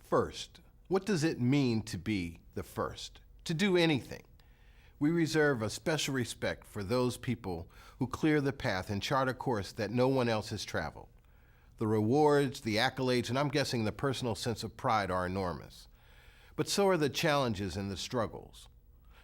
First, what does it mean to be the first? To do anything? We reserve a special respect for those people who clear the path and chart a course that no one else has traveled. The rewards, the accolades, and I'm guessing the personal sense of pride are enormous. But so are the challenges and the struggles.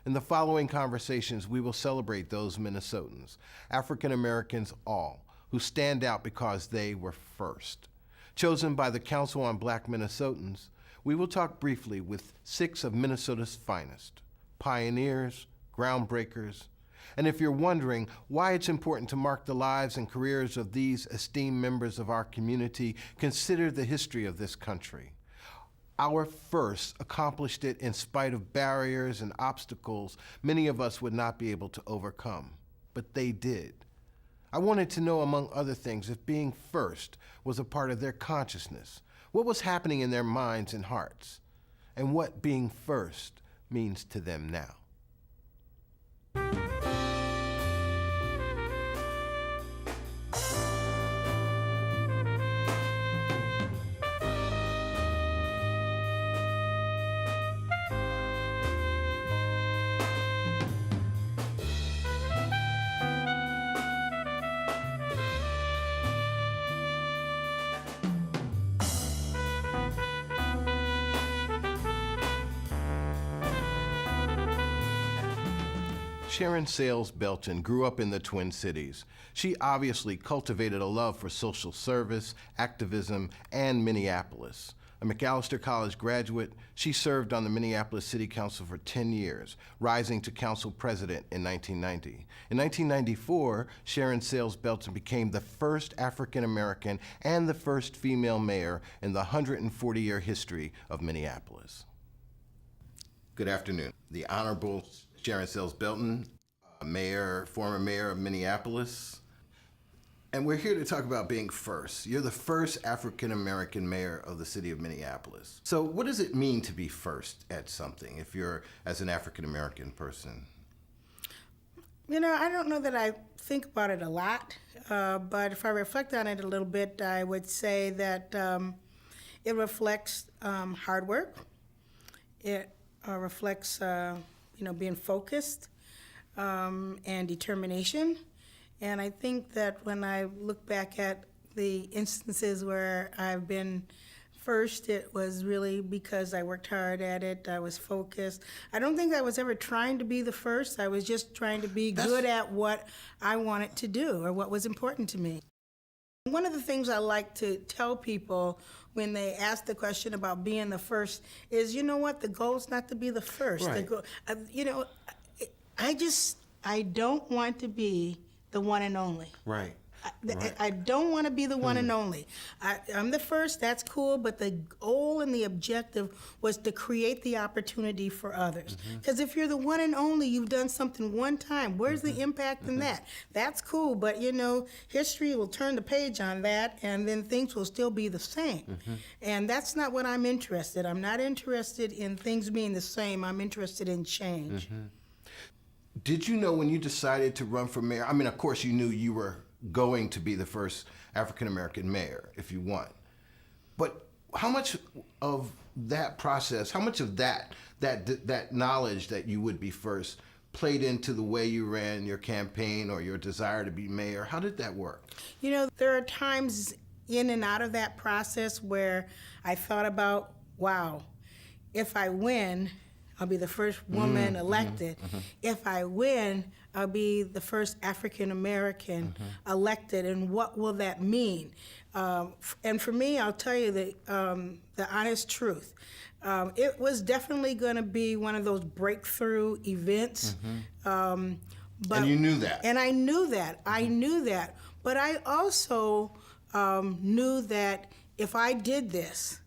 In the following conversations, we will celebrate those Minnesotans, African Americans all, who stand out because they were first. Chosen by the Council on Black Minnesotans, we will talk briefly with 6 of Minnesota's finest, pioneers, groundbreakers, and if you're wondering why it's important to mark the lives and careers of these esteemed members of our community, consider the history of this country. Our first accomplished it in spite of barriers and obstacles many of us would not be able to overcome, but they did. I wanted to know, among other things, if being first was a part of their consciousness, what was happening in their minds and hearts, and what being first means to them now. Sharon Sales Belton grew up in the Twin Cities. She obviously cultivated a love for social service, activism, and Minneapolis. A Macalester College graduate, she served on the Minneapolis City Council for 10 years, rising to council president in 1990. In 1994, Sharon Sales Belton became the first African American and the first female mayor in the 140-year history of Minneapolis. Good afternoon. The Honorable Sharon Sales Belton, former mayor of Minneapolis. And we're here to talk about being first. You're the first African-American mayor of the city of Minneapolis. So what does it mean to be first at something if you're as an African-American person? You know, I don't know that I think about it a lot, but if I reflect on it a little bit, I would say that it reflects hard work. It reflects being focused and determination. And I think that when I look back at the instances where I've been first, it was really because I worked hard at it, I was focused. I don't think I was ever trying to be the first. I was just trying to be good at what I wanted to do or what was important to me. One of the things I like to tell people when they ask the question about being the first is, you know what, the goal is not to be the first. Right. I don't want to be the one and only. Right. I don't want to be the one and only. I'm the first, that's cool, but the goal and the objective was to create the opportunity for others. Because if you're the one and only, you've done something one time. Where's the impact in that? That's cool, but history will turn the page on that, and then things will still be the same. And that's not what I'm interested. I'm not interested in things being the same. I'm interested in change. Did you know when you decided to run for mayor? I mean, of course, you knew you were going to be the first African-American mayor if you won. But how much of that process, how much of that knowledge that you would be first played into the way you ran your campaign or your desire to be mayor? How did that work? There are times in and out of that process where I thought about, wow, if I win, I'll be the first woman elected. If I win, I'll be the first African-American elected, and what will that mean? And for me, I'll tell you the honest truth. It was definitely going to be one of those breakthrough events. But, and you knew that? And I knew that. I knew that. But I also knew that if I did this,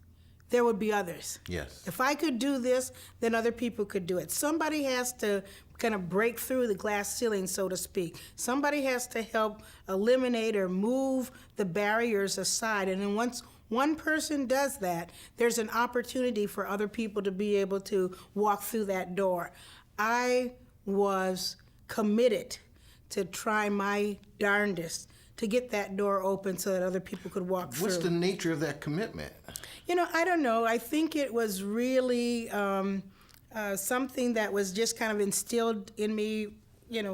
there would be others. Yes. If I could do this, then other people could do it. Somebody has to kind of break through the glass ceiling, so to speak. Somebody has to help eliminate or move the barriers aside. And then once one person does that, there's an opportunity for other people to be able to walk through that door. I was committed to try my darndest to get that door open so that other people could walk through. What's the nature of that commitment? I don't know. I think it was really something that was just kind of instilled in me,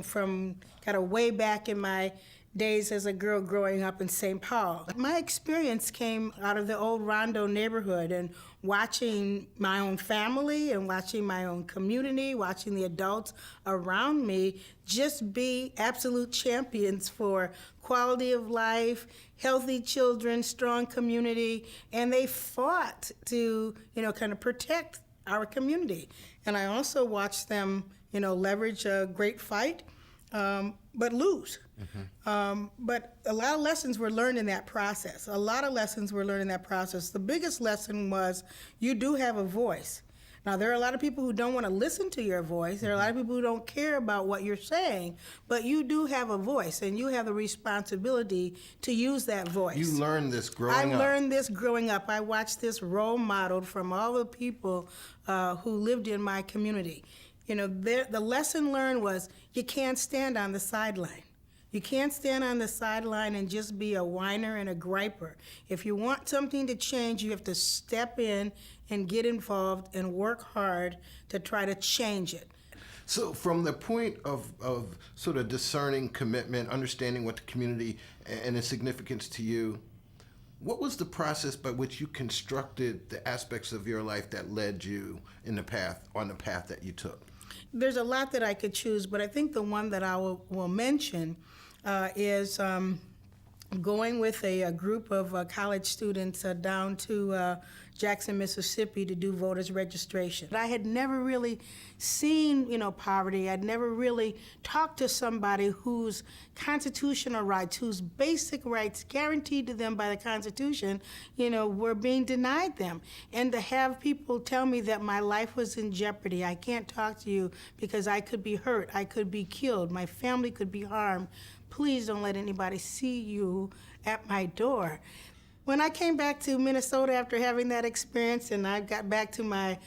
from kind of way back in my days as a girl growing up in St. Paul. My experience came out of the old Rondo neighborhood and watching my own family and watching my own community, watching the adults around me just be absolute champions for quality of life, healthy children, strong community, and they fought to, kind of protect our community. And I also watched them, leverage a great fight, but lose. But a lot of lessons were learned in that process. The biggest lesson was you do have a voice. Now, there are a lot of people who don't want to listen to your voice. There are a lot of people who don't care about what you're saying, but you do have a voice, and you have the responsibility to use that voice. You learned this growing up. I learned this growing up. I watched this role modeled from all the people who lived in my community. The lesson learned was you can't stand on the sideline. You can't stand on the sideline and just be a whiner and a griper. If you want something to change, you have to step in and get involved and work hard to try to change it. So from the point of sort of discerning commitment, understanding what the community and its significance to you, what was the process by which you constructed the aspects of your life that led you on the path that you took? There's a lot that I could choose, but I think the one that I will mention is going with a group of college students down to Jackson, Mississippi to do voters registration. I had never really seen, poverty. I'd never really talked to somebody whose constitutional rights, whose basic rights guaranteed to them by the Constitution, were being denied them. And to have people tell me that my life was in jeopardy, I can't talk to you because I could be hurt, I could be killed, my family could be harmed. Please don't let anybody see you at my door. When I came back to Minnesota after having that experience and I got back to my,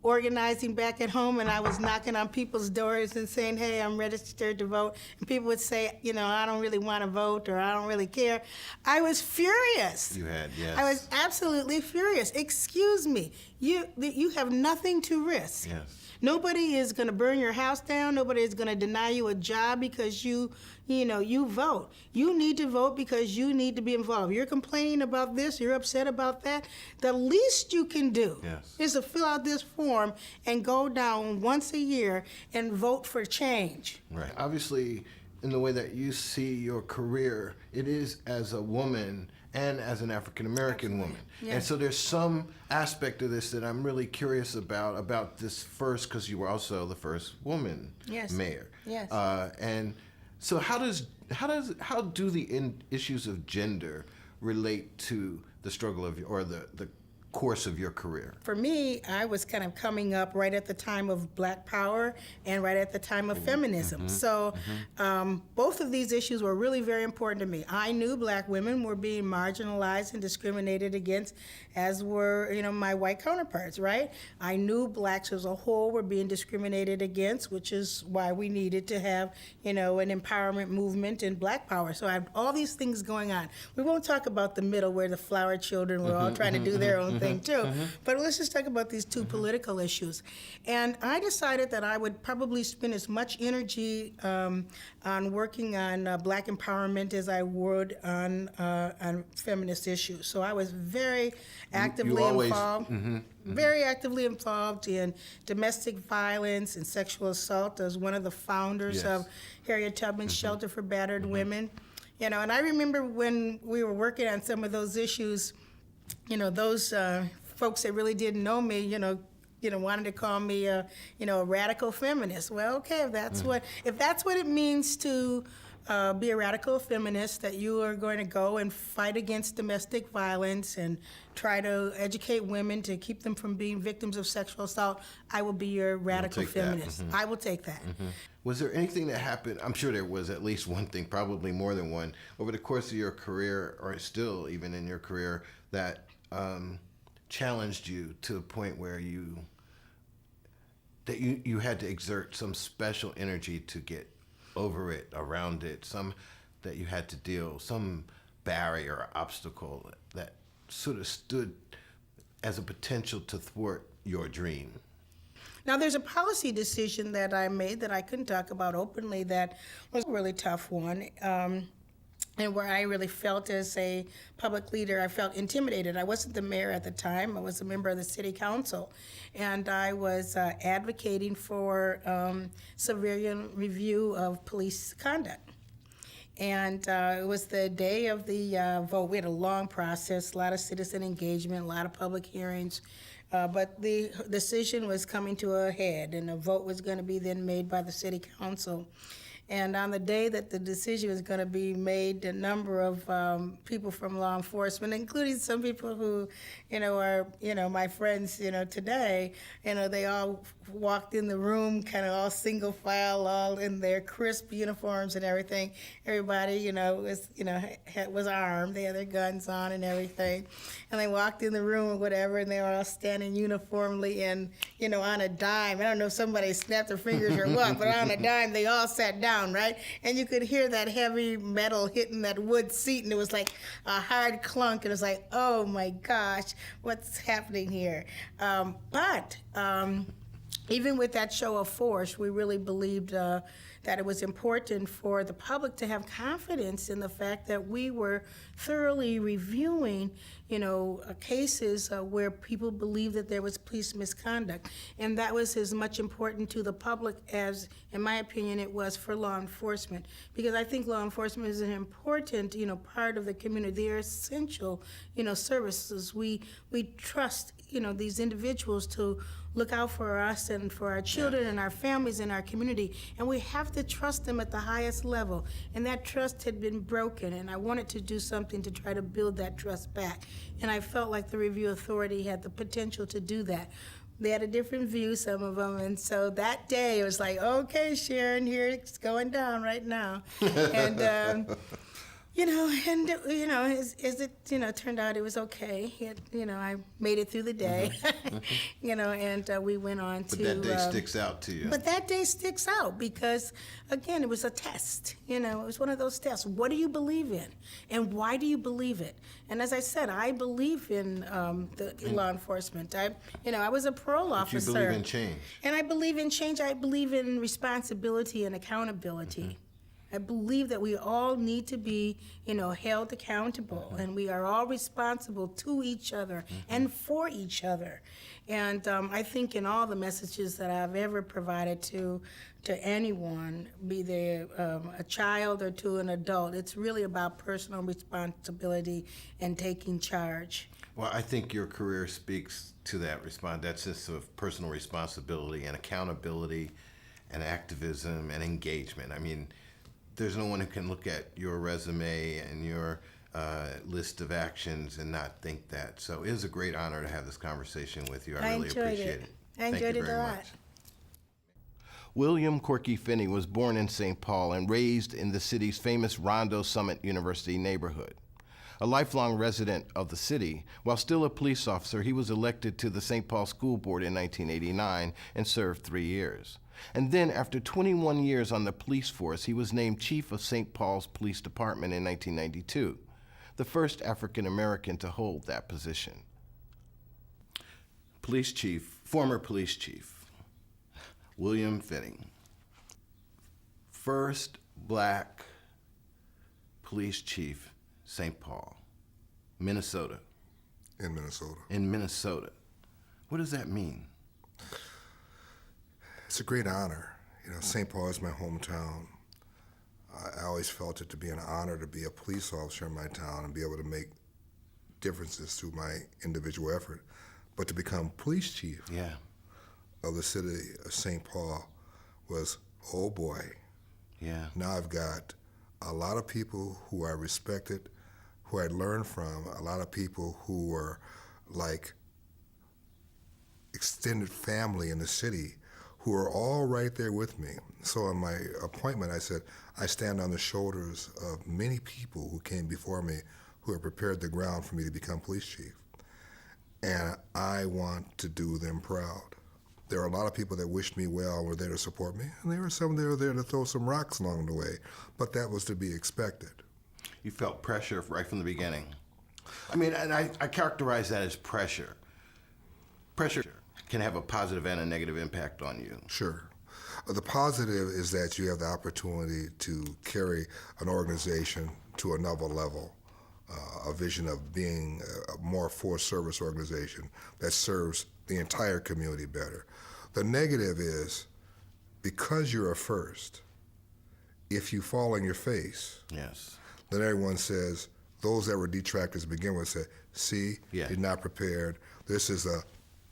organizing back at home and I was knocking on people's doors and saying, hey, I'm registered to vote, and people would say, I don't really want to vote or I don't really care. I was furious. You had, yes. I was absolutely furious. Excuse me, you have nothing to risk. Yes. Nobody is going to burn your house down. Nobody is going to deny you a job because you vote. You need to vote because you need to be involved. You're complaining about this. You're upset about that. The least you can do is to fill out this form and go down once a year and vote for change. Right. Obviously, in the way that you see your career, it is as a woman and as an African-American woman. Yeah. And so there's some aspect of this that I'm really curious about this first, because you were also the first woman mayor. Yes. And so how do the issues of gender relate to the struggle of or the course of your career? For me, I was kind of coming up right at the time of Black Power and right at the time of feminism. So both of these issues were really very important to me. I knew Black women were being marginalized and discriminated against, as were my white counterparts, right? I knew Blacks as a whole were being discriminated against, which is why we needed to have an empowerment movement and Black Power. So I have all these things going on. We won't talk about the middle where the flower children were all trying to do their own thing too. But let's just talk about these two political issues. And I decided that I would probably spend as much energy on working on Black empowerment as I would on feminist issues. So I was very actively involved. Very actively involved in domestic violence and sexual assault as one of the founders of Harriet Tubman's Shelter for Battered Women. And I remember when we were working on some of those issues, those folks that really didn't know me, wanted to call me a radical feminist. Well, okay, if that's what it means to be a radical feminist, that you are going to go and fight against domestic violence and try to educate women to keep them from being victims of sexual assault, I will be your radical feminist. I will take that. Was there anything that happened? I'm sure there was at least one thing, probably more than one, over the course of your career, or still even in your career, that challenged you to a point where you had to exert some special energy to get over it, around it, some that you had to deal, some barrier or obstacle that sort of stood as a potential to thwart your dream? Now, there's a policy decision that I made that I couldn't talk about openly that was a really tough one. And where I really felt as a public leader, I felt intimidated. I wasn't the mayor at the time. I was a member of the city council. And I was advocating for civilian review of police conduct. And it was the day of the vote. We had a long process, a lot of citizen engagement, a lot of public hearings. But the decision was coming to a head, and a vote was going to be then made by the city council. And on the day that the decision was going to be made, a number of people from law enforcement, including some people who, are, my friends, today, they all walked in the room, kind of all single file, all in their crisp uniforms and everything. Everybody, was armed. They had their guns on and everything. And they walked in the room or whatever, and they were all standing uniformly and, on a dime. I don't know if somebody snapped their fingers or what, but on a dime, they all sat down, right? And you could hear that heavy metal hitting that wood seat, and it was like a hard clunk, and it was like, oh my gosh, what's happening here? But even with that show of force, we really believed that it was important for the public to have confidence in the fact that we were thoroughly reviewing, cases where people believed that there was police misconduct. And that was as much important to the public as, in my opinion, it was for law enforcement. Because I think law enforcement is an important, part of the community. They're essential, services. We trust, these individuals to look out for us and for our children and our families and our community. And we have to trust them at the highest level. And that trust had been broken, and I wanted to do something to try to build that trust back. And I felt like the Review Authority had the potential to do that. They had a different view, some of them, and so that day it was like, okay, Sharon, here it's going down right now. And as it turned out, it was okay. I made it through the day, and we went on to. But that day sticks out to you. But that day sticks out because, again, it was a test. It was one of those tests. What do you believe in, and why do you believe it? And as I said, I believe in the law enforcement. I was a parole officer. You believe in change. And I believe in change. I believe in responsibility and accountability. Mm-hmm. I believe that we all need to be, held accountable, and we are all responsible to each other and for each other. And I think in all the messages that I've ever provided to anyone, be they a child or to an adult, it's really about personal responsibility and taking charge. Well, I think your career speaks to that sense of personal responsibility and accountability and activism and engagement. I mean, there's no one who can look at your resume and your list of actions and not think that. So it is a great honor to have this conversation with you. I really appreciate it. I enjoyed it a lot. William Corky Finney was born in St. Paul and raised in the city's famous Rondo Summit University neighborhood. A lifelong resident of the city, while still a police officer, he was elected to the St. Paul School Board in 1989 and served 3 years. And then, after 21 years on the police force, he was named chief of St. Paul's Police Department in 1992, the first African American to hold that position. Former police chief, William Finney. First black police chief, St. Paul, Minnesota. In Minnesota. What does that mean? It's a great honor. St. Paul is my hometown. I always felt it to be an honor to be a police officer in my town and be able to make differences through my individual effort. But to become police chief of the city of St. Paul was, oh boy. Yeah. Now I've got a lot of people who I respected, who I learned from, a lot of people who were like extended family in the city, who are all right there with me. So in my appointment, I said, I stand on the shoulders of many people who came before me who have prepared the ground for me to become police chief. And I want to do them proud. There are a lot of people that wished me well and were there to support me, and there were some that were there to throw some rocks along the way, but that was to be expected. You felt pressure right from the beginning. I mean, and I characterize that as pressure. Pressure can have a positive and a negative impact on you. Sure. The positive is that you have the opportunity to carry an organization to another level, a vision of being a more full-service organization that serves the entire community better. The negative is, because you're a first, if you fall on your face, Yes. then everyone says, those that were detractors to begin with said, see, Yeah. you're not prepared. This is a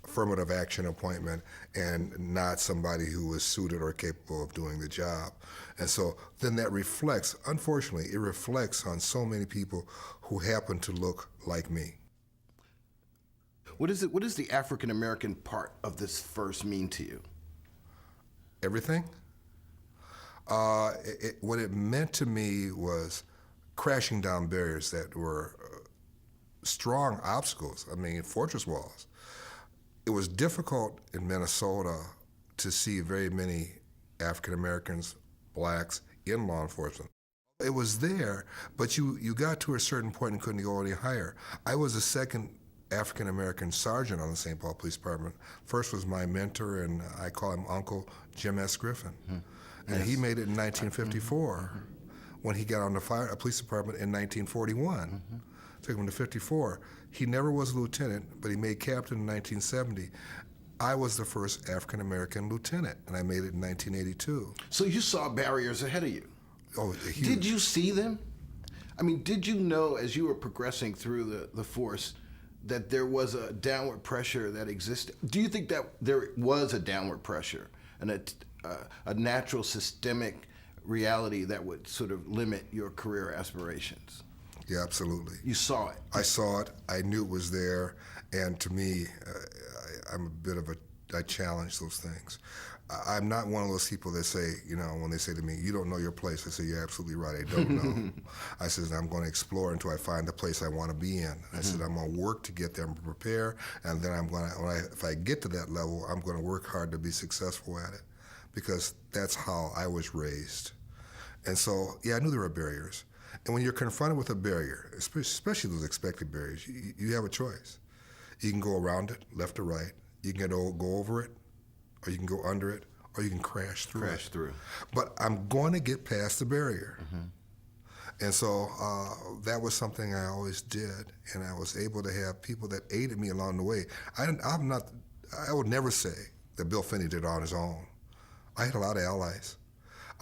affirmative action appointment and not somebody who is suited or capable of doing the job. And so then that reflects, unfortunately, it reflects on so many people who happen to look like me. What is it? What does the African American part of this first mean to you? Everything. What it meant to me was crashing down barriers that were strong obstacles, I mean, fortress walls. It was difficult in Minnesota to see very many African Americans, blacks in law enforcement. It was there, but you got to a certain point and couldn't go any higher. I was the second African American sergeant on the St. Paul Police Department. First was my mentor, and I call him Uncle Jim S. Griffin. And he made it in 1954 when he got on the police department in 1941. Took him to 54. He never was a lieutenant, but he made captain in 1970. I was the first African American lieutenant, and I made it in 1982. So you saw barriers ahead of you. Oh, huge. Did you see them? I mean, did you know as you were progressing through the force that there was a downward pressure that existed? Do you think that there was a downward pressure and a natural systemic reality that would sort of limit your career aspirations? Yeah, absolutely. You saw it. I saw it. I knew it was there. And to me, I'm a bit of I challenge those things. I'm not one of those people that say, when they say to me, you don't know your place, I say, you're absolutely right, I don't know. I said, I'm going to explore until I find the place I want to be in. I said, I'm going to work to get there and prepare, and then if I get to that level, I'm going to work hard to be successful at it, because that's how I was raised. And so, yeah, I knew there were barriers. And when you're confronted with a barrier, especially those expected barriers, you have a choice. You can go around it, left or right. You can go over it, or you can go under it, or you can crash through it. But I'm going to get past the barrier. And so that was something I always did, and I was able to have people that aided me along the way. I would never say that Bill Finney did it on his own. I had a lot of allies.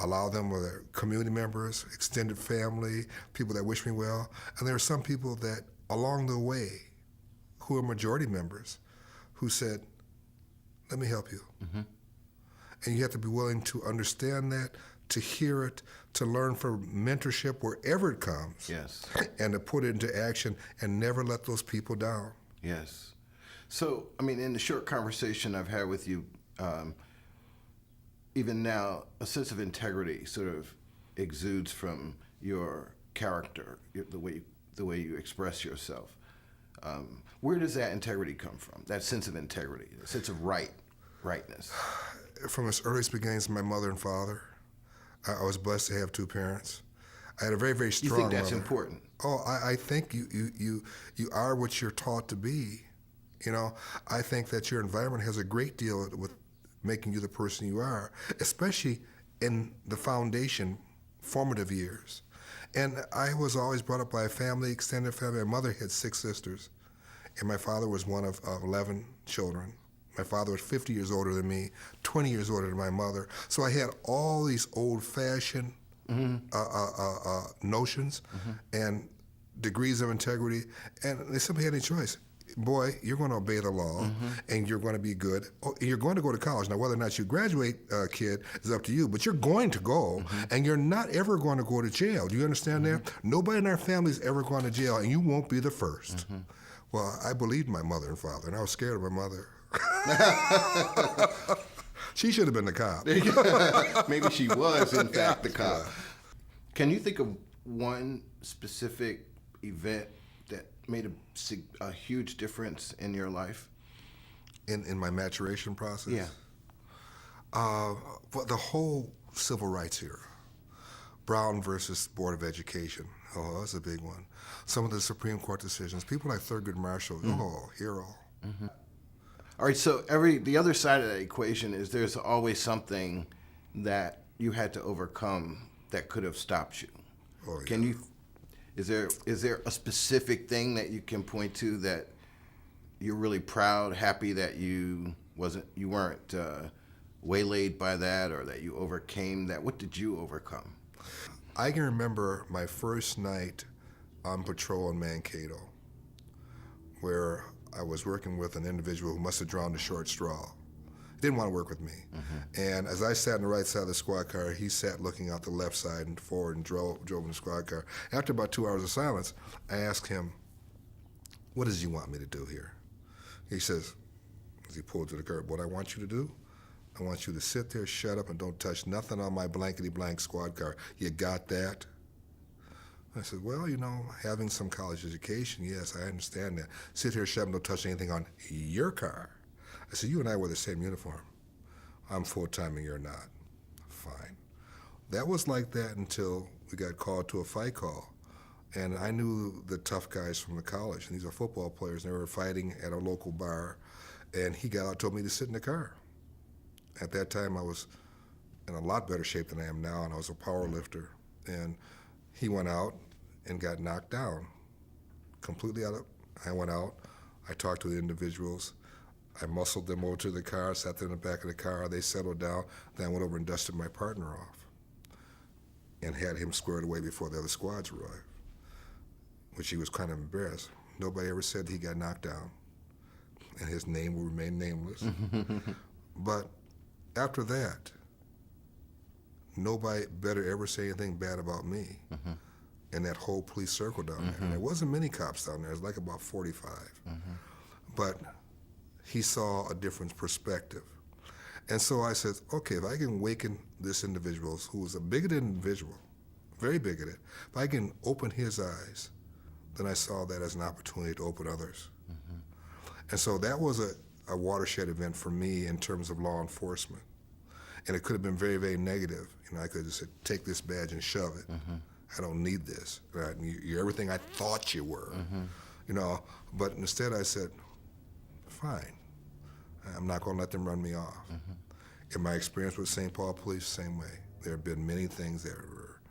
A lot of them were community members, extended family, people that wished me well. And there were some people that, along the way, who were majority members, who said, let me help you. And you have to be willing to understand that, to hear it, to learn from mentorship wherever it comes. Yes. And to put it into action and never let those people down. Yes. So, I mean, in the short conversation I've had with you, even now, a sense of integrity sort of exudes from your character, the way you express yourself. Where does that integrity come from? That sense of integrity, the sense of rightness. From its earliest beginnings, my mother and father. I was blessed to have two parents. I had a very, very strong mother. You think that's important? Oh, I think you are what you're taught to be. I think that your environment has a great deal with making you the person you are, especially in the foundation, formative years. And I was always brought up by a family, extended family. My mother had 6 sisters, and my father was one of 11 children. My father was 50 years older than me, 20 years older than my mother. So I had all these old-fashioned notions and degrees of integrity, and they simply had any choice. Boy, you're going to obey the law, and you're going to be good. You're going to go to college. Now, whether or not you graduate, kid, is up to you, but you're going to go, and you're not ever going to go to jail. Do you understand that? Nobody in our family is ever going to jail, and you won't be the first. Well, I believed my mother and father, and I was scared of my mother. She should have been the cop. Maybe she was, in fact, the cop. Can you think of one specific event that made a huge difference in your life? In my maturation process? Yeah. Well, the whole civil rights era Brown versus Board of Education. Oh, that's a big one. Some of the Supreme Court decisions. People like Thurgood Marshall. Oh, hero. All right, so the other side of that equation is there's always something that you had to overcome that could have stopped you. Oh, yeah. Can you? Is there a specific thing that you can point to that you're really proud, happy that you weren't waylaid by that, or that you overcame that? What did you overcome? I can remember my first night on patrol in Mankato, where I was working with an individual who must have drawn the short straw. He didn't want to work with me. And as I sat on the right side of the squad car, he sat looking out the left side and forward and drove in the squad car. After about 2 hours of silence, I asked him, "What does he want me to do here?" He says, as he pulled to the curb, "What I want you to do, I want you to sit there, shut up, and don't touch nothing on my blankety-blank squad car. You got that?" I said, "Well, having some college education, yes, I understand that. Sit here, shut up, and don't touch anything on your car." I said, "You and I wear the same uniform. I'm full-time and you're not." Fine. That was like that until we got called to a fight call. And I knew the tough guys from the college, and these are football players, and they were fighting at a local bar. And he got out and told me to sit in the car. At that time, I was in a lot better shape than I am now, and I was a power lifter. And he went out and got knocked down, completely out of. I went out, I talked to the individuals, I muscled them over to the car, sat there in the back of the car, they settled down, then I went over and dusted my partner off and had him squared away before the other squads arrived, which he was kind of embarrassed. Nobody ever said he got knocked down, and his name will remain nameless. But after that, nobody better ever say anything bad about me in that whole police circle down there. And there wasn't many cops down there. It was like about 45. But he saw a different perspective. And so I said, okay, if I can awaken this individual who was a bigoted individual, very bigoted, if I can open his eyes, then I saw that as an opportunity to open others. And so that was a watershed event for me in terms of law enforcement. And it could have been very, very negative. I could have just said, take this badge and shove it. I don't need this. Right? You're everything I thought you were. But instead I said, fine. I'm not going to let them run me off. In my experience with St. Paul Police, same way. There have been many things that were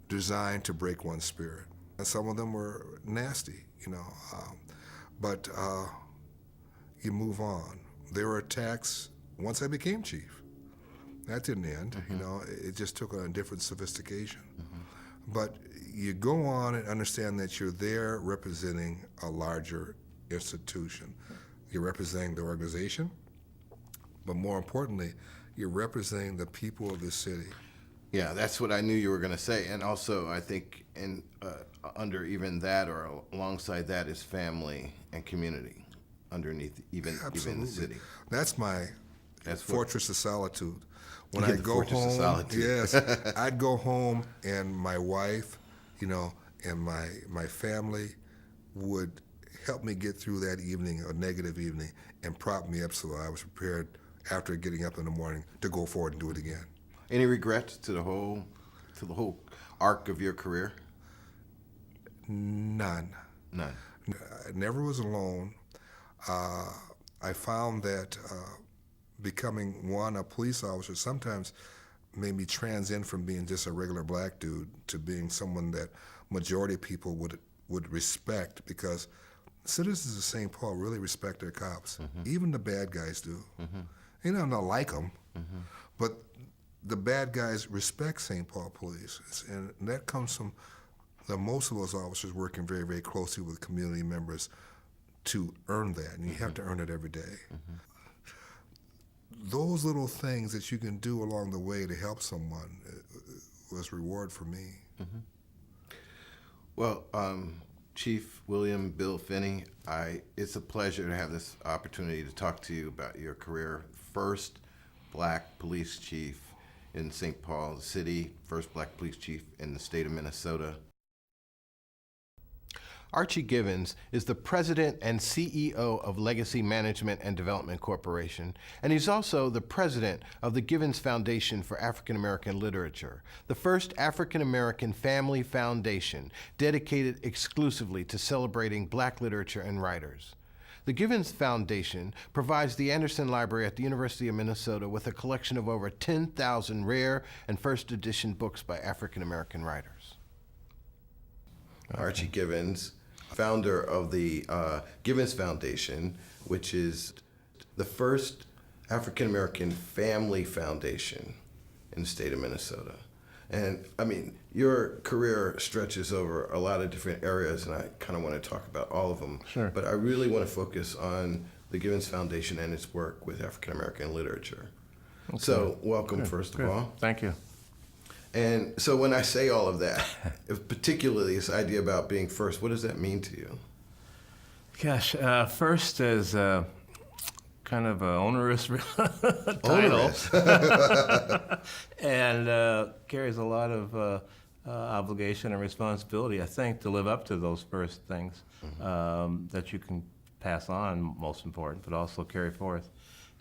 designed to break one's spirit. And some of them were nasty, but you move on. There were attacks once I became chief. That didn't end, it just took on a different sophistication. But you go on and understand that you're there representing a larger institution. You're representing the organization, but more importantly, you're representing the people of the city. Yeah, that's what I knew you were going to say. And also, I think under even that or alongside that is family and community underneath even the city. That's my fortress of solitude. When Yeah, I the go fortress of home, solitude. yes, I'd go home and my wife, and my family would help me get through that evening, a negative evening, and prop me up so I was prepared after getting up in the morning to go forward and do it again. Any regrets to the whole arc of your career? None. None. I never was alone. I found that becoming a police officer sometimes made me transcend from being just a regular black dude to being someone that majority of people would respect, because citizens of St. Paul really respect their cops. Even the bad guys do. They don't like them, but the bad guys respect St. Paul Police, and that comes from most of those officers working very, very closely with community members to earn that, and you have to earn it every day. Those little things that you can do along the way to help someone was reward for me. Well, Chief William Bill Finney, it's a pleasure to have this opportunity to talk to you about your career. First black police chief in St. Paul City, first black police chief in the state of Minnesota. Archie Givens is the president and CEO of Legacy Management and Development Corporation, and he's also the president of the Givens Foundation for African American Literature, the first African American family foundation dedicated exclusively to celebrating Black literature and writers. The Givens Foundation provides the Anderson Library at the University of Minnesota with a collection of over 10,000 rare and first edition books by African American writers. Archie Givens, founder of the Givens Foundation, which is the first African American family foundation in the state of Minnesota. And I mean, your career stretches over a lot of different areas, and I kind of want to talk about all of them. Sure. But I really want to focus on the Givens Foundation and its work with African American literature. Okay. So, welcome, first of all. Thank you. And so, when I say all of that, particularly this idea about being first, what does that mean to you? Gosh, first is kind of an onerous title. Onerous. And carries a lot of obligation and responsibility, I think, to live up to those first things that you can pass on, most important, but also carry forth.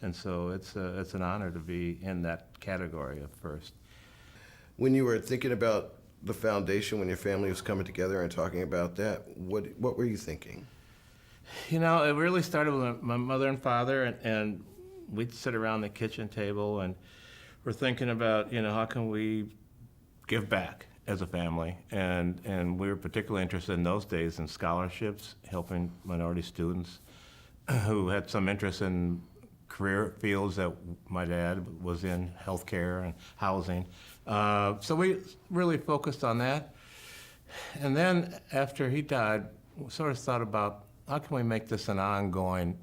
And so it's an honor to be in that category of first. When you were thinking about the foundation, when your family was coming together and talking about that, what were you thinking? You know, it really started with my mother and father, and we'd sit around the kitchen table and we're thinking about, you know, how can we give back as a family? And we were particularly interested in those days in scholarships, helping minority students who had some interest in career fields that my dad was in, healthcare and housing. So we really focused on that. And then after he died, we sort of thought about how can we make this an ongoing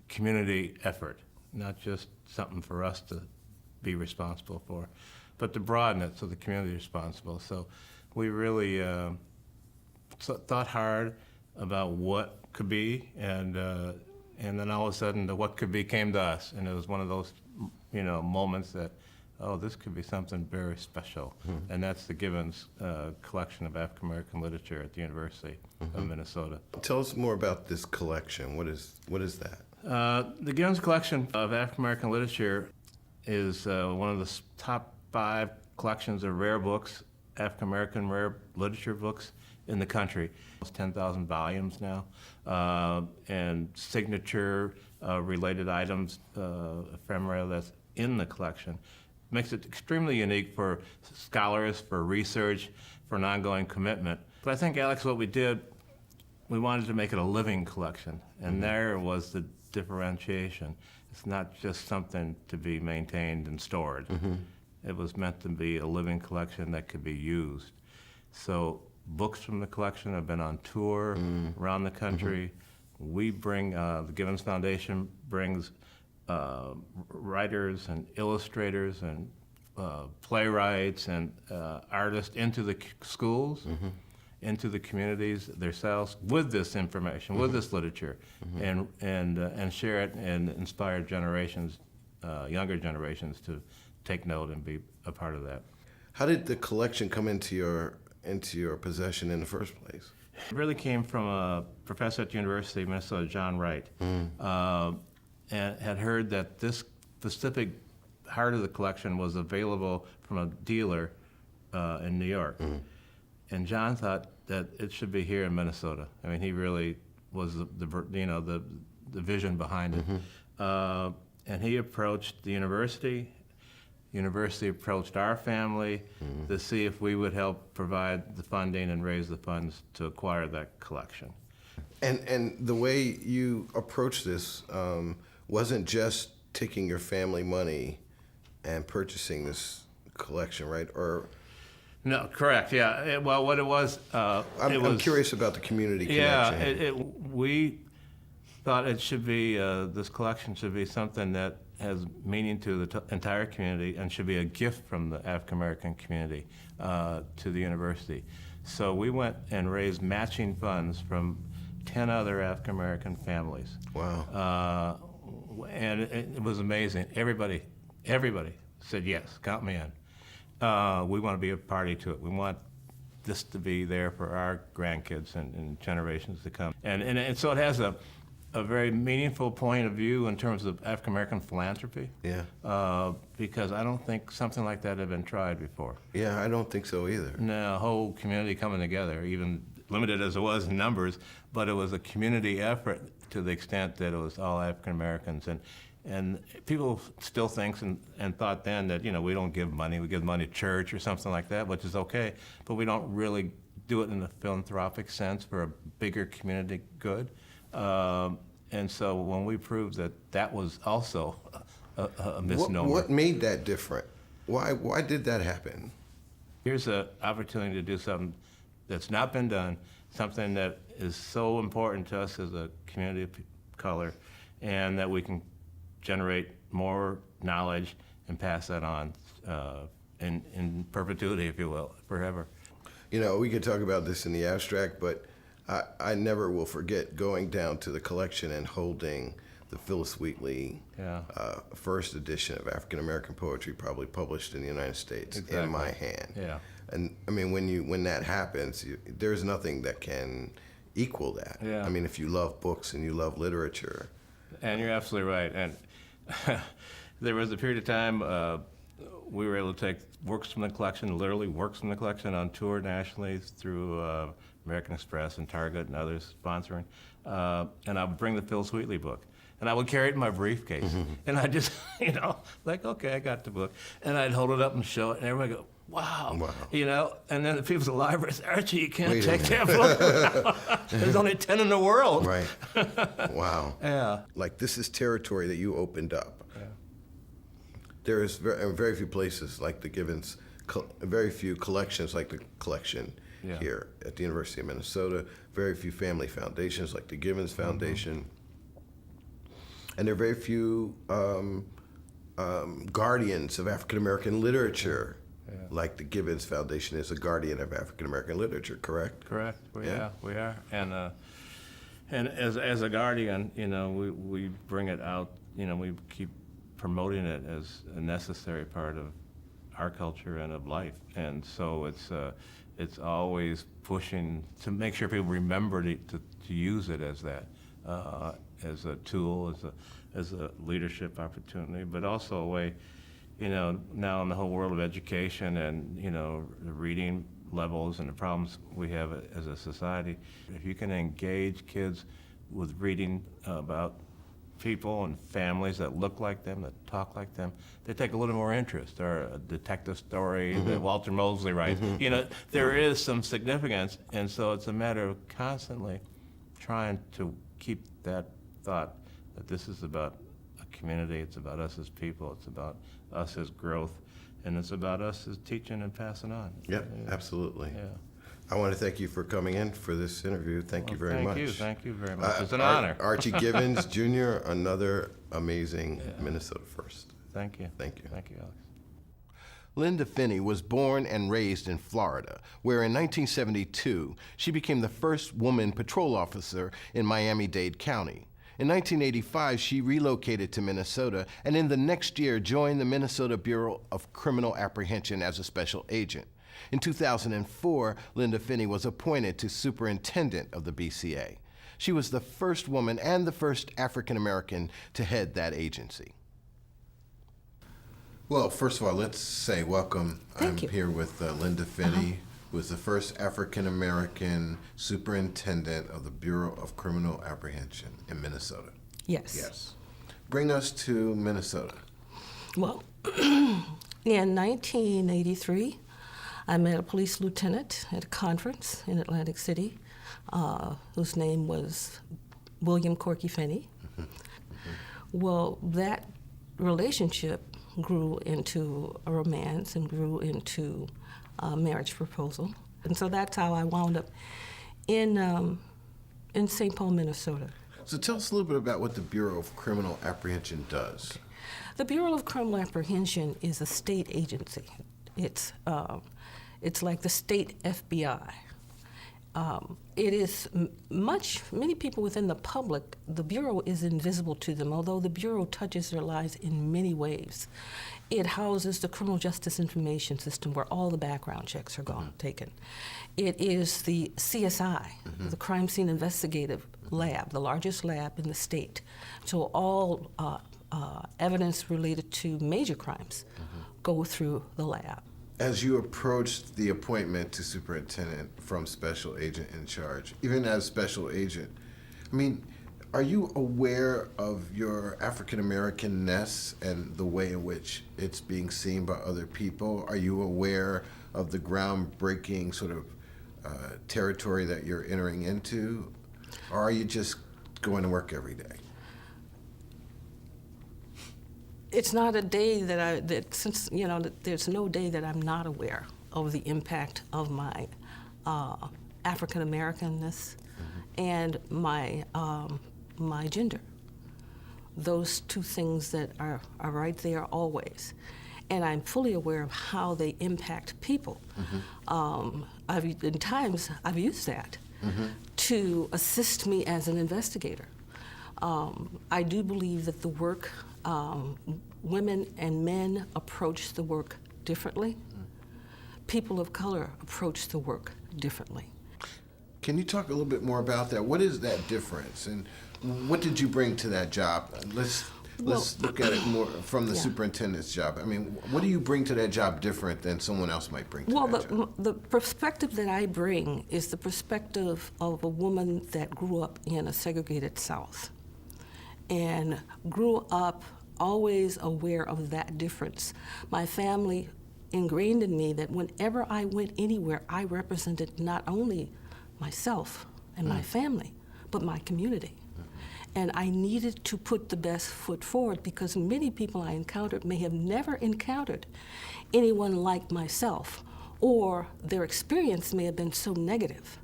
community effort, not just something for us to be responsible for, but to broaden it so the community is responsible. So we really thought hard about what could be, and then all of a sudden the what could be came to us, and it was one of those, you know, moments that, oh, this could be something very special. And that's the Givens collection of African American literature at the University of Minnesota. Tell us more about this collection. What is that? The Givens collection of African American literature is one of the top 5 collections of rare books, African American rare literature books in the country. It's 10,000 volumes now, and signature related items, ephemera that's in the collection. Makes it extremely unique for scholars, for research, for an ongoing commitment. But I think, Alex, what we did, we wanted to make it a living collection, and there was the differentiation. It's not just something to be maintained and stored. It was meant to be a living collection that could be used. So books from the collection have been on tour around the country. We bring, the Givens Foundation brings writers and illustrators and playwrights and artists into the schools, into the communities themselves with this information, with this literature, and share it and inspire generations, younger generations, to take note and be a part of that. How did the collection come into your possession in the first place? It really came from a professor at the University of Minnesota, John Wright, and had heard that this specific part of the collection was available from a dealer in New York. And John thought that it should be here in Minnesota. I mean, he really was the vision behind it. And he approached the university. University approached our family to see if we would help provide the funding and raise the funds to acquire that collection. And the way you approached this wasn't just taking your family money and purchasing this collection, right? Or no, correct. Yeah. Well, what it was, I'm curious about the community connection. Yeah. We thought it should be this collection should be something that has meaning to the entire community and should be a gift from the African American community to the university. So we went and raised matching funds from 10 other African American families. Wow. And it was amazing. Everybody said yes, count me in. We want to be a party to it. We want this to be there for our grandkids and generations to come. And so it has a very meaningful point of view in terms of African American philanthropy. Yeah. Because I don't think something like that had been tried before. Yeah, I don't think so either. No, a whole community coming together, even limited as it was in numbers, but it was a community effort to the extent that it was all African Americans. And people still think and thought then that, we don't give money, we give money to church or something like that, which is okay, but we don't really do it in a philanthropic sense for a bigger community good. And so when we proved that was also a misnomer. What made that different? Why did that happen? Here's an opportunity to do something that's not been done, something that is so important to us as a community of color, and that we can generate more knowledge and pass that on in perpetuity, if you will, forever. We could talk about this in the abstract, but I never will forget going down to the collection and holding the Phyllis Wheatley first edition of African American poetry, probably published in the United States, in my hand. Yeah. And I mean, when that happens, there's nothing that can equal that. Yeah. I mean, if you love books and you love literature. And you're absolutely right. And there was a period of time we were able to take works from the collection, literally works from the collection, on tour nationally through American Express and Target and others sponsoring. And I would bring the Phyllis Wheatley book. And I would carry it in my briefcase. And I just, like, okay, I got the book. And I'd hold it up and show it, and everybody go, wow. And then the people at the library say, Archie, you can't take that book around. There's only 10 in the world. Right. Wow. Yeah. Like, this is territory that you opened up. Yeah. There is very few places like the Givens, very few collections like the collection here at the University of Minnesota, very few family foundations like the Givens Foundation. And there are very few guardians of African American literature, like the Givens Foundation is a guardian of African American literature, correct? Correct. We are. And as a guardian, we bring it out. We keep promoting it as a necessary part of our culture and of life. And so it's always pushing to make sure people remember to use it as that. As a tool, as a leadership opportunity, but also a way, now in the whole world of education and, the reading levels and the problems we have as a society, if you can engage kids with reading about people and families that look like them, that talk like them, they take a little more interest. Or a detective story that Walter Mosley writes. There is some significance, and so it's a matter of constantly trying to keep that thought that this is about a community, it's about us as people, it's about us as growth, and it's about us as teaching and passing on. Yep, absolutely. Yeah. I want to thank you for coming in for this interview. Thank you very much. Thank you very much. It's an honor. Archie Givens, Jr., another amazing Minnesota first. Thank you. Thank you. Thank you, Alex. Linda Finney was born and raised in Florida, where in 1972 she became the first woman patrol officer in Miami-Dade County. In 1985, she relocated to Minnesota, and in the next year joined the Minnesota Bureau of Criminal Apprehension as a special agent. In 2004, Linda Finney was appointed to superintendent of the BCA. She was the first woman and the first African American to head that agency. Well, first of all, let's say welcome. Thank you. I'm here with Linda Finney, who was the first African American superintendent of the Bureau of Criminal Apprehension in Minnesota. Yes. Yes. Bring us to Minnesota. Well, in 1983, I met a police lieutenant at a conference in Atlantic City, whose name was William Corky Finney. Well, that relationship grew into a romance and grew into a marriage proposal. And so that's how I wound up in St. Paul, Minnesota. So tell us a little bit about what the Bureau of Criminal Apprehension does. The Bureau of Criminal Apprehension is a state agency. It's like the state FBI. It is many people within the public, the Bureau is invisible to them, although the Bureau touches their lives in many ways. It houses the criminal justice information system where all the background checks are taken. It is the CSI, the Crime Scene Investigative Lab, the largest lab in the state. So all evidence related to major crimes go through the lab. As you approached the appointment to superintendent from special agent in charge, even as special agent, I mean, are you aware of your African Americanness and the way in which it's being seen by other people? Are you aware of the groundbreaking sort of territory that you're entering into? Or are you just going to work every day? It's not a day there's no day that I'm not aware of the impact of my African Americanness and my gender. Those two things that are right there always. And I'm fully aware of how they impact people. In times, I've used that to assist me as an investigator. I do believe that the work, women and men approach the work differently. People of color approach the work differently. Can you talk a little bit more about that? What is that difference, and what did you bring to that job? Let's look at it more from the superintendent's job. I mean, what do you bring to that job different than someone else might bring to that job? The perspective that I bring is the perspective of a woman that grew up in a segregated South and grew up always aware of that difference. My family ingrained in me that whenever I went anywhere, I represented not only myself and my family, but my community. And I needed to put the best foot forward because many people I encountered may have never encountered anyone like myself, or their experience may have been so negative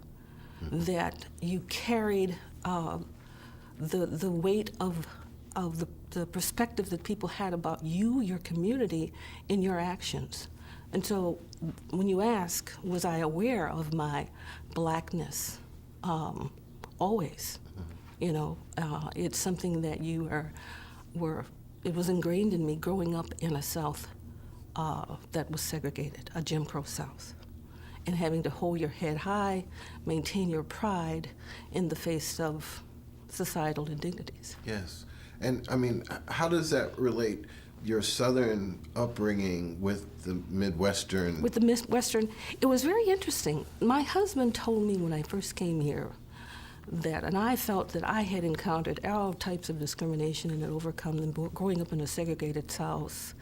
that you carried the weight of the perspective that people had about you, your community, in your actions. And so when you ask, was I aware of my blackness? Always. You know, it's something that it was ingrained in me growing up in a South that was segregated, a Jim Crow South. And having to hold your head high, maintain your pride in the face of societal indignities. Yes. And I mean, how does that relate, your Southern upbringing with the Midwestern? With the Midwestern, it was very interesting. My husband told me when I first came here and I felt that I had encountered all types of discrimination and had overcome them growing up in a segregated South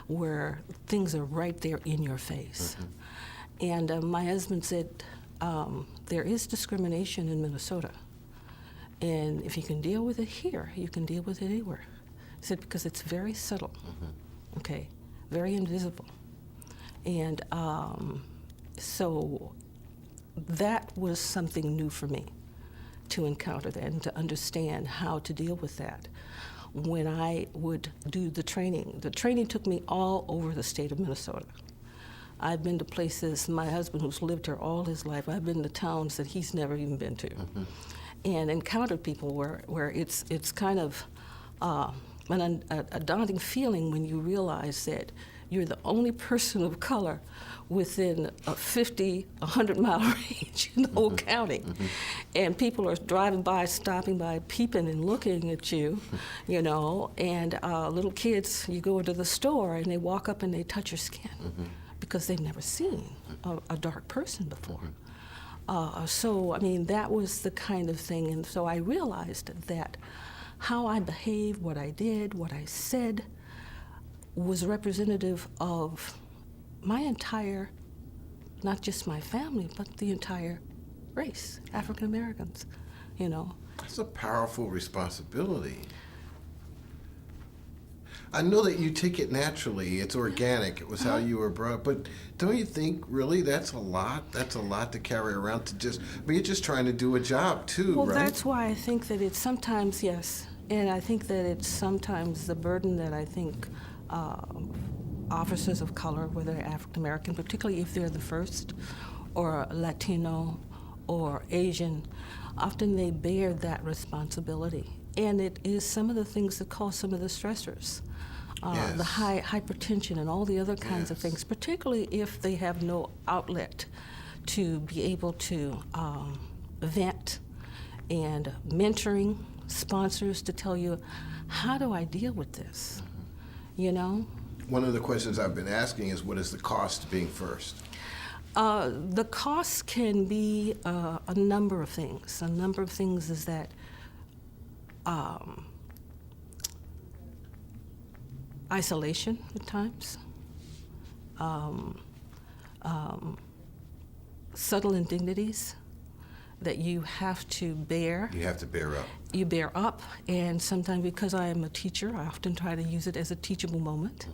where things are right there in your face. And my husband said, there is discrimination in Minnesota. And if you can deal with it here, you can deal with it anywhere. He said, because it's very subtle, okay, very invisible. And so that was something new for me, to encounter that and to understand how to deal with that. When I would do the training took me all over the state of Minnesota. I've been to places, my husband who's lived here all his life, I've been to towns that he's never even been to. And encountered people where it's kind of a daunting feeling when you realize that you're the only person of color within a 50, 100-mile range in the whole county. And people are driving by, stopping by, peeping and looking at you, you know, and little kids, you go into the store and they walk up and they touch your skin because they've never seen a dark person before. So, I mean, that was the kind of thing, and so I realized that how I behaved, what I did, what I said, was representative of my entire, not just my family, but the entire race, African Americans, you know. That's a powerful responsibility. I know that you take it naturally, it's organic, it was how you were brought up, but don't you think really that's a lot? That's a lot to carry around to just, I mean, you're just trying to do a job too, well, right? Well, that's why I think that it's sometimes, yes, and I think that it's sometimes the burden that I think officers of color, whether they're African American, particularly if they're the first, or Latino, or Asian, often they bear that responsibility. And it is some of the things that cause some of the stressors. The Yes. high hypertension and all the other kinds of Yes. things, particularly if they have no outlet to be able to vent, and mentoring sponsors to tell you, how do I deal with this? You know? One of the questions I've been asking is, what is the cost to being first? The cost can be a number of things. A number of things is that isolation at times, subtle indignities that you have to bear. You have to bear up. You bear up, and sometimes because I am a teacher, I often try to use it as a teachable moment.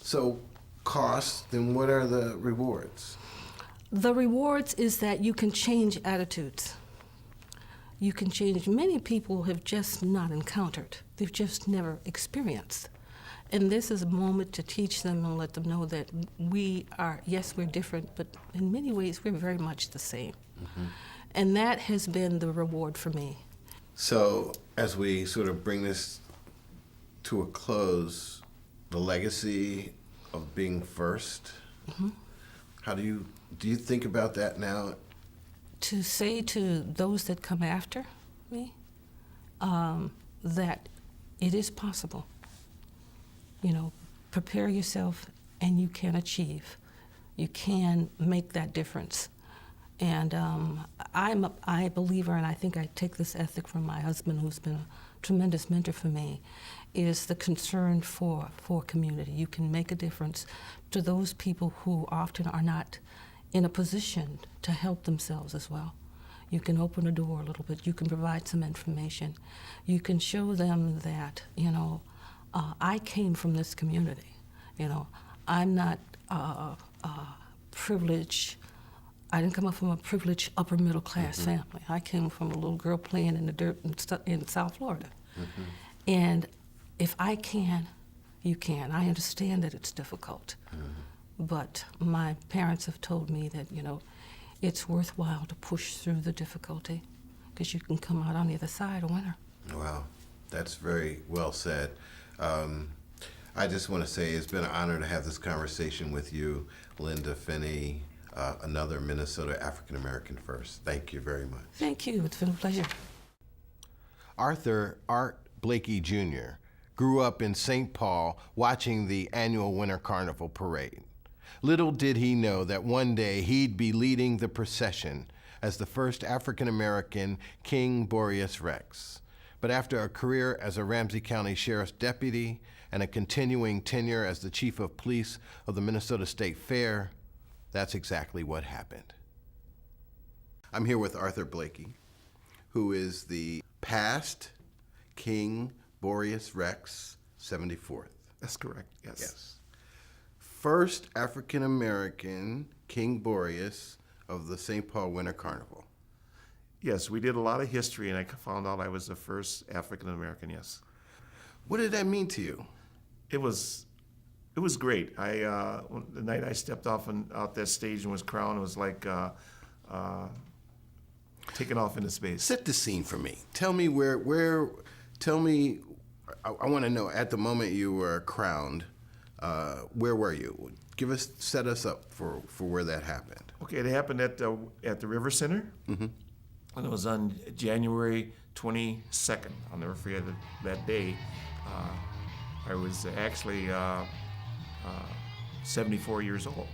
So, cost, then what are the rewards? The rewards is that you can change attitudes. You can change. Many people have just not encountered. They've just never experienced. And this is a moment to teach them and let them know that we are, yes, we're different, but in many ways we're very much the same. And that has been the reward for me. So, as we sort of bring this to a close, the legacy of being first, how do you think about that now? To say to those that come after me that it is possible. You know, prepare yourself and you can achieve. You can make that difference. And I'm a believer, and I think I take this ethic from my husband, who's been a tremendous mentor for me, is the concern for community. You can make a difference to those people who often are not in a position to help themselves as well. You can open a door a little bit. You can provide some information. You can show them that, you know, I came from this community. You know, I'm not privileged. I didn't come up from a privileged upper middle class family. I came from a little girl playing in the dirt in South Florida. And if I can, you can. I understand that it's difficult. But my parents have told me that, you know, it's worthwhile to push through the difficulty because you can come out on the other side a winner. Wow, that's very well said. I just want to say it's been an honor to have this conversation with you, Linda Finney, another Minnesota African American first. Thank you very much. Thank you. It's been a pleasure. Arthur Art Blakey Jr. grew up in St. Paul watching the annual Winter Carnival parade. Little did he know that one day he'd be leading the procession as the first African American King Boreas Rex. But after a career as a Ramsey County Sheriff's deputy and a continuing tenure as the chief of police of the Minnesota State Fair, that's exactly what happened. I'm here with Arthur Blakey, who is the past King Boreas Rex 74th. That's correct, yes. Yes. First African American King Boreas of the St. Paul Winter Carnival. Yes, we did a lot of history, and I found out I was the first African American, yes. What did that mean to you? It was great. The night I stepped off out that stage and was crowned, it was like taking off into space. Set the scene for me. Tell me I want to know, at the moment you were crowned, where were you? Set us up for where that happened. Okay, it happened at the River Center, and it was on January 22nd. I'll never forget that day. I was actually 74 years old,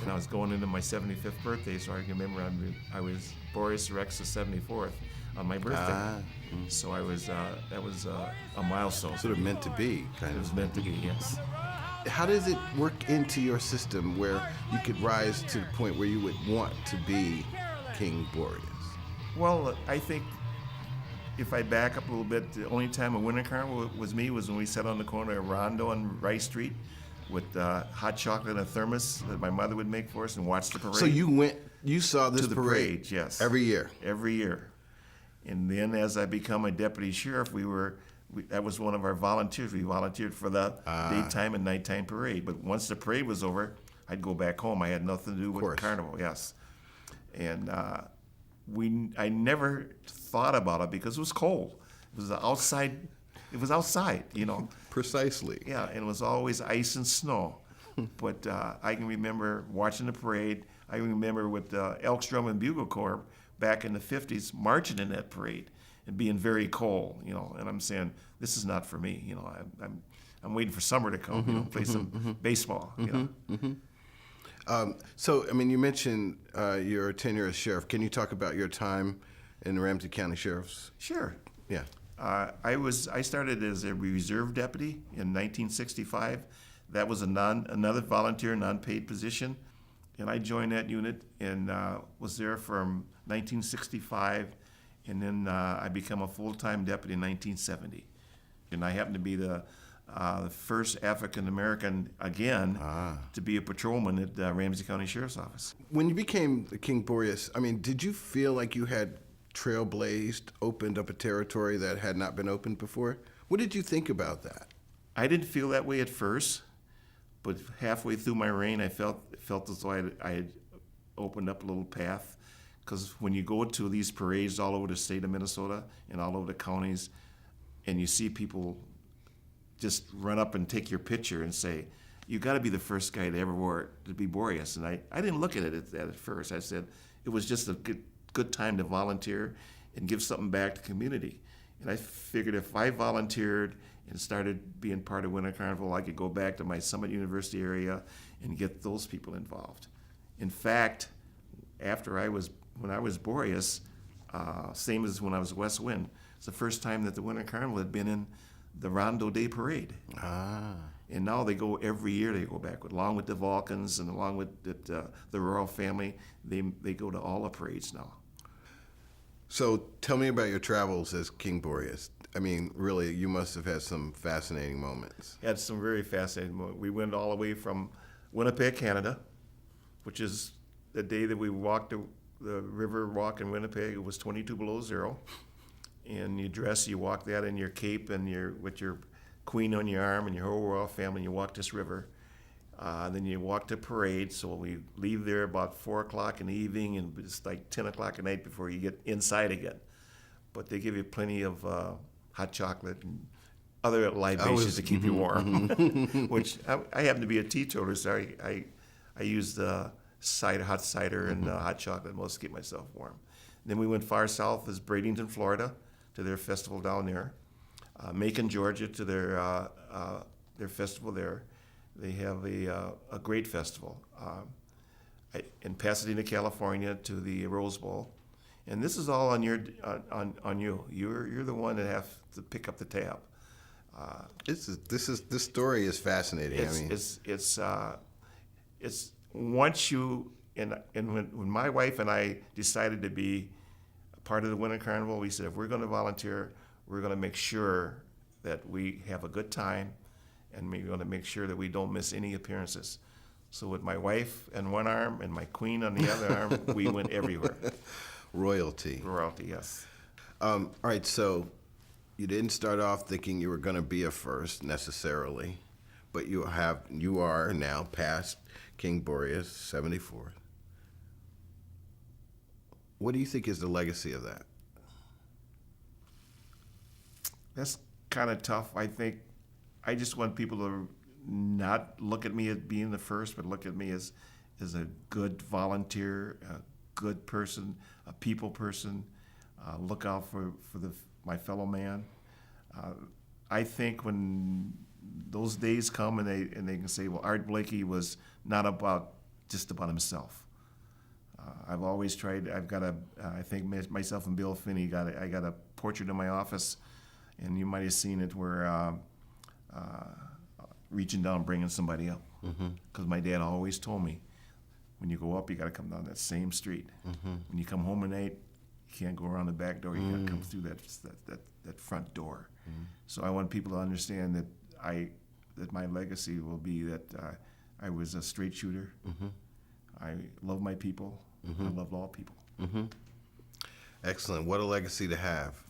and I was going into my 75th birthday, so I can remember I was Boreas Rex the 74th on my birthday. So I was that was a milestone. Sort of meant to be, kind It of. was meant to be, yes. How does it work into your system where you could rise to the point where you would want to be King Boreas? Well, I think if I back up a little bit, the only time a winter carnival was when we sat on the corner of Rondo and Rice Street with hot chocolate in a thermos that my mother would make for us and watch the parade. So you saw this to the parade, yes. every year. Every year. And then as I become a deputy sheriff, that was one of our volunteers. We volunteered for the daytime and nighttime parade. But once the parade was over, I'd go back home. I had nothing to do with the carnival, yes. And I never thought about it because it was cold. It was outside. It was outside, you know. Precisely. Yeah, and it was always ice and snow. But I can remember watching the parade. I remember with the Elks Drum and Bugle Corps back in the 50s marching in that parade and being very cold, you know. And I'm saying, this is not for me, you know. I'm waiting for summer to come, you know, play some baseball, you know. So, I mean, you mentioned your tenure as sheriff. Can you talk about your time in the Ramsey County Sheriff's? Sure. Yeah. I started as a reserve deputy in 1965. That was another volunteer, non-paid position, and I joined that unit and was there from 1965, and then I became a full-time deputy in 1970. And I happened to be the first African American again to be a patrolman at Ramsey County Sheriff's Office. When you became the King Boreas, I mean, did you feel like you had trailblazed, opened up a territory that had not been opened before? What did you think about that? I didn't feel that way at first, but halfway through my reign, I felt as though I had opened up a little path. Because when you go to these parades all over the state of Minnesota and all over the counties, and you see people just run up and take your picture and say, you got to be the first guy to ever be Boreas. And I didn't look at it at first. I said it was just a good time to volunteer and give something back to the community. And I figured if I volunteered and started being part of Winter Carnival, I could go back to my Summit University area and get those people involved. In fact, when I was Boreas, same as when I was West Wind, it's the first time that the Winter Carnival had been in the Rondo Day Parade. And now they go every year. They go back along with the Vulcans and along with the royal family. They go to all the parades now. So tell me about your travels as King Boreas. I mean, really, you must have had some fascinating moments. Had some very fascinating moments. We went all the way from Winnipeg, Canada, which is the day that we walked the river walk in Winnipeg. It was 22 below zero. And you walk that in your cape and with your queen on your arm and your whole royal family, and you walk this river. Then you walk to parade, so we leave there about 4 o'clock in the evening, and it's like 10 o'clock at night before you get inside again. But they give you plenty of hot chocolate and other libations to keep you warm, which I happen to be a teetotaler, so I use the hot cider and hot chocolate most to keep myself warm. Then we went far south as Bradenton, Florida, to their festival down there. Macon, Georgia, to their festival there. They have a great festival. In Pasadena, California, to the Rose Bowl, and this is all on you. You're the one that have to pick up the tab. This story is fascinating. It's once you and when my wife and I decided to be a part of the Winter Carnival, we said if we're going to volunteer, we're going to make sure that we have a good time, and we're going to make sure that we don't miss any appearances. So with my wife on one arm and my queen on the other arm, we went everywhere. Royalty. Royalty, yes. All right, so you didn't start off thinking you were going to be a first necessarily, but you are now past King Boreas, 74. What do you think is the legacy of that? That's kind of tough. I think I just want people to not look at me as being the first, but look at me as a good volunteer, a good person, a people person. Look out for my fellow man. I think when those days come and they can say, well, Art Blakey was not just about himself. I've always tried. I think myself and Bill Finney I got a portrait in my office, and you might have seen it where reaching down, bringing somebody up. Because my dad always told me, when you go up, you got to come down that same street. When you come home at night, you can't go around the back door. You got to come through that front door. So I want people to understand that my legacy will be that I was a straight shooter. I love my people. I love all people. Excellent. What a legacy to have.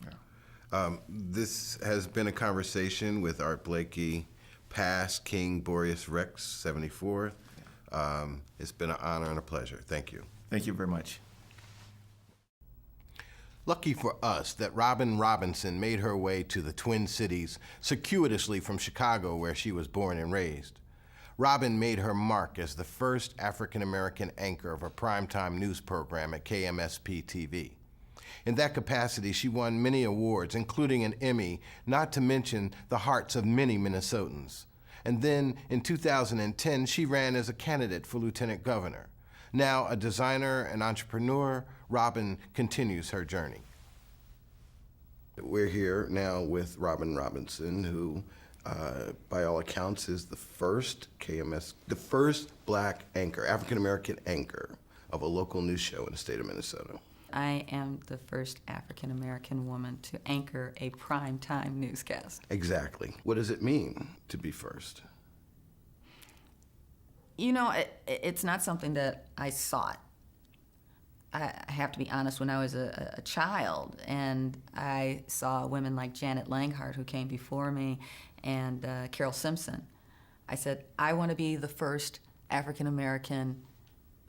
Yeah. This has been a conversation with Art Blakey, past King Boreas Rex, 74. It's been an honor and a pleasure. Thank you. Thank you very much. Lucky for us that Robin Robinson made her way to the Twin Cities circuitously from Chicago, where she was born and raised. Robin made her mark as the first African-American anchor of a primetime news program at KMSP-TV. In that capacity, she won many awards, including an Emmy, not to mention the hearts of many Minnesotans. And then, in 2010, she ran as a candidate for lieutenant governor. Now a designer and entrepreneur, Robin continues her journey. We're here now with Robin Robinson, who, by all accounts, is the first the first black anchor, African-American anchor of a local news show in the state of Minnesota. I am the first African-American woman to anchor a primetime newscast. Exactly. What does it mean to be first? You know, it's not something that I sought. I have to be honest, when I was a child and I saw women like Janet Langhart, who came before me, and Carol Simpson, I said, I want to be the first African-American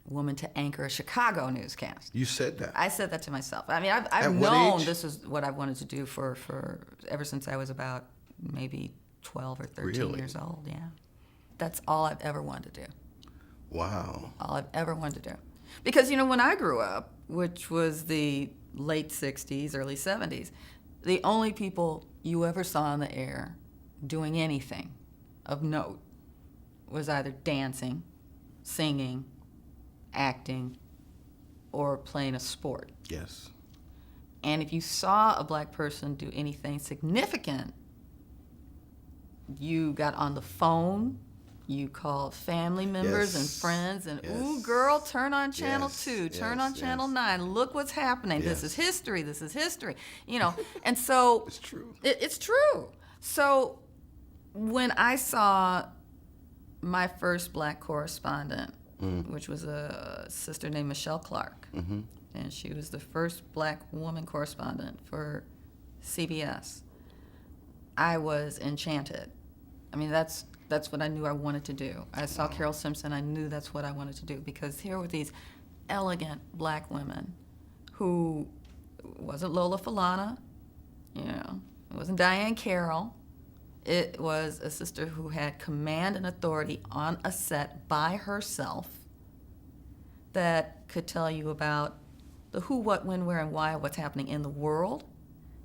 woman to anchor a Chicago newscast. You said that. I said that to myself. I mean, I've At what known age? this is what I've wanted to do for ever since I was about maybe 12 or 13 Really? years old, yeah. That's all I've ever wanted to do. Wow. All I've ever wanted to do. Because, you know, when I grew up, which was the late 60s, early 70s, the only people you ever saw on the air doing anything of note was either dancing, singing, acting, or playing a sport. Yes. And if you saw a black person do anything significant, you got on the phone, you called family members and Yes. friends, and, Yes. ooh, girl, turn on Channel Yes. 2, turn Yes. on Channel 9, look what's happening. Yes. This is history, this is history. You know, and so... It's true. It's true. So when I saw my first black correspondent, which was a sister named Michelle Clark, and she was the first black woman correspondent for CBS, I was enchanted. I mean, that's what I knew I wanted to do. I saw Carol Simpson, I knew that's what I wanted to do, because here were these elegant black women who, it wasn't Lola Falana, you know, it wasn't Diane Carroll. It was a sister who had command and authority on a set by herself that could tell you about the who, what, when, where, and why of what's happening in the world.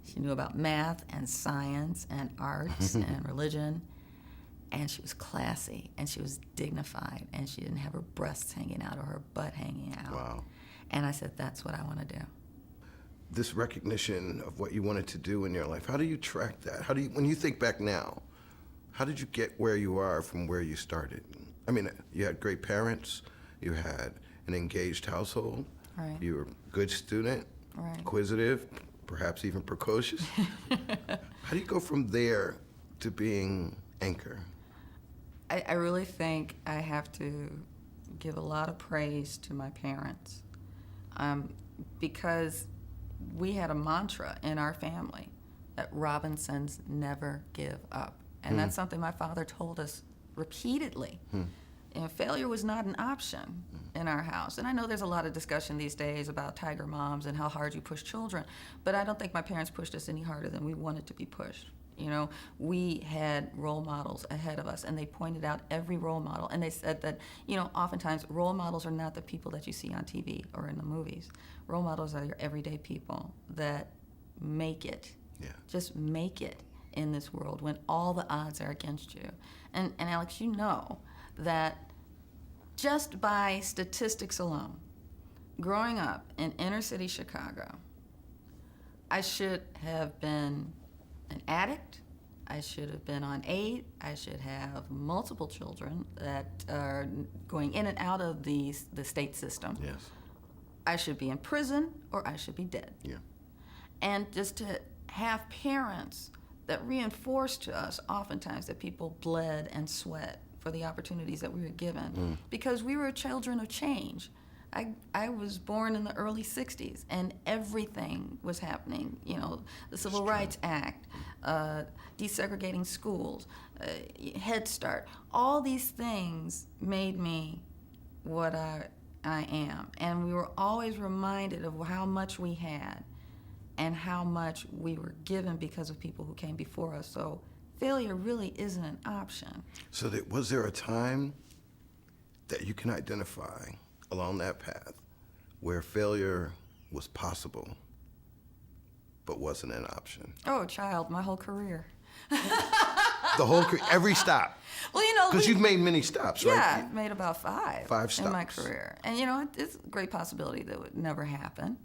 She knew about math and science and arts and religion. And she was classy, and she was dignified, and she didn't have her breasts hanging out or her butt hanging out. Wow. And I said, that's what I want to do. This recognition of what you wanted to do in your life, how do you track that? How do you, when you think back now, how did you get where you are from where you started? I mean, you had great parents, you had an engaged household, Right. you were a good student, Right. inquisitive, perhaps even precocious. How do you go from there to being anchor? I really think I have to give a lot of praise to my parents, because we had a mantra in our family that Robinsons never give up. And that's something my father told us repeatedly. And failure was not an option in our house. And I know there's a lot of discussion these days about tiger moms and how hard you push children, but I don't think my parents pushed us any harder than we wanted to be pushed. You know, we had role models ahead of us, and they pointed out every role model. And they said that, you know, oftentimes role models are not the people that you see on TV or in the movies. Role models are your everyday people that make it, just make it in this world when all the odds are against you. And Alex, you know that just by statistics alone, growing up in inner city Chicago, I should have been an addict, I should have been on aid, I should have multiple children that are going in and out of the state system. Yes. I should be in prison or I should be dead. Yeah. And just to have parents that reinforced to us oftentimes that people bled and sweat for the opportunities that we were given because we were children of change. I was born in the early 60s, and everything was happening. You know, the Civil Rights Act, desegregating schools, Head Start. All these things made me what I am. And we were always reminded of how much we had and how much we were given because of people who came before us. So failure really isn't an option. So was there a time that you can identify along that path where failure was possible but wasn't an option? Oh, child, my whole career. The whole, every stop. Well, you know, Because you've made many stops, right? yeah, I've made about five 5 in my stops. career. And, you know, it's a great possibility that would never happen.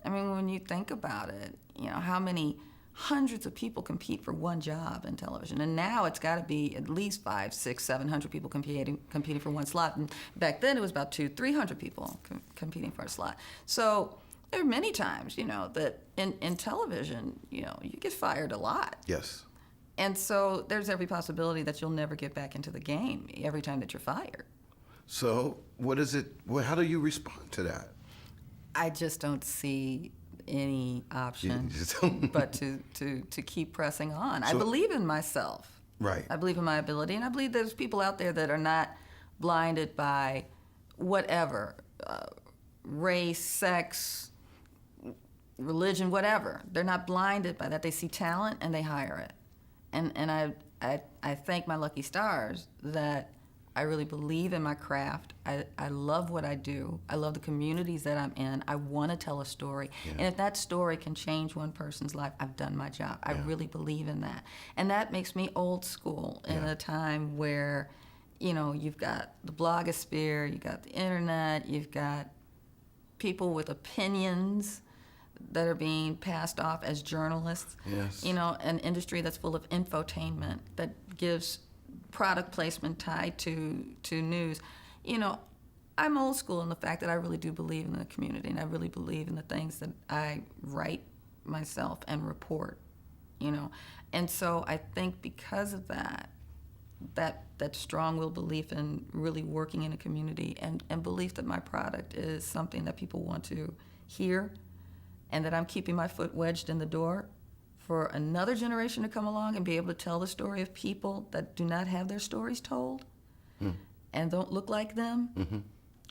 I mean, when you think about it, you know, how many hundreds of people compete for one job in television. And now it's got to be at least 500, 600, 700 people competing for one slot. And back then it was about 200, 300 people competing for a slot. So there are many times, you know, that in television, you know, you get fired a lot. Yes. And so there's every possibility that you'll never get back into the game every time that you're fired. So how do you respond to that? I just don't see any option You just don't- but to keep pressing on. I So- believe in myself. Right. I believe in my ability, and I believe there's people out there that are not blinded by whatever, race, sex, religion, whatever. They're not blinded by that. They see talent and they hire it. And I thank my lucky stars that I really believe in my craft. I love what I do. I love the communities that I'm in. I want to tell a story. Yeah. And if that story can change one person's life, I've done my job. I really believe in that. And that makes me old school in a time where, you know, you've got the blogosphere, you've got the internet, you've got people with opinions that are being passed off as journalists. Yes. You know, an industry that's full of infotainment that gives product placement tied to news. You know, I'm old school in the fact that I really do believe in the community, and I really believe in the things that I write myself and report, you know. And so I think because of that strong-willed belief in really working in a community and belief that my product is something that people want to hear, and that I'm keeping my foot wedged in the door for another generation to come along and be able to tell the story of people that do not have their stories told and don't look like them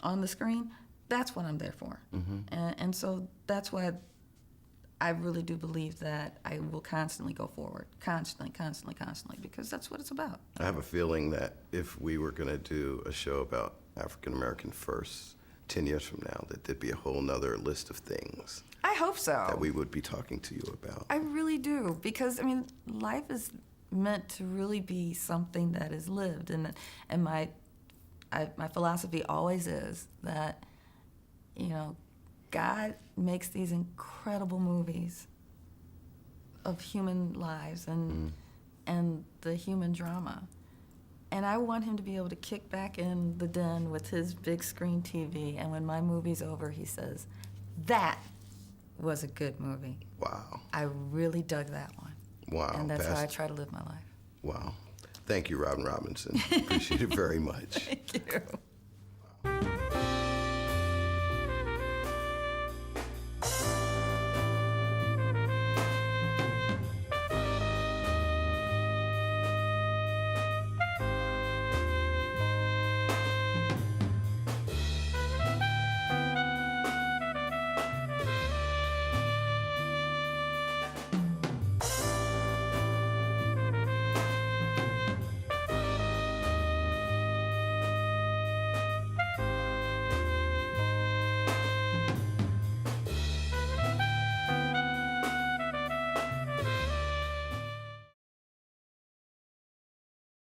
on the screen, that's what I'm there for. And so that's why I really do believe that I will constantly go forward, constantly, because that's what it's about. I have a feeling that if we were going to do a show about African American firsts 10 years from now, that there'd be a whole nother list of things I hope so. that we would be talking to you about. I really do, because I mean, life is meant to really be something that is lived, and my philosophy always is that, you know, God makes these incredible movies of human lives and the human drama. And I want him to be able to kick back in the den with his big screen TV, and when my movie's over, he says, "That was a good movie. Wow. I really dug that one." Wow. And that's how I try to live my life. Wow. Thank you, Robin Robinson. Appreciate it very much. Thank you.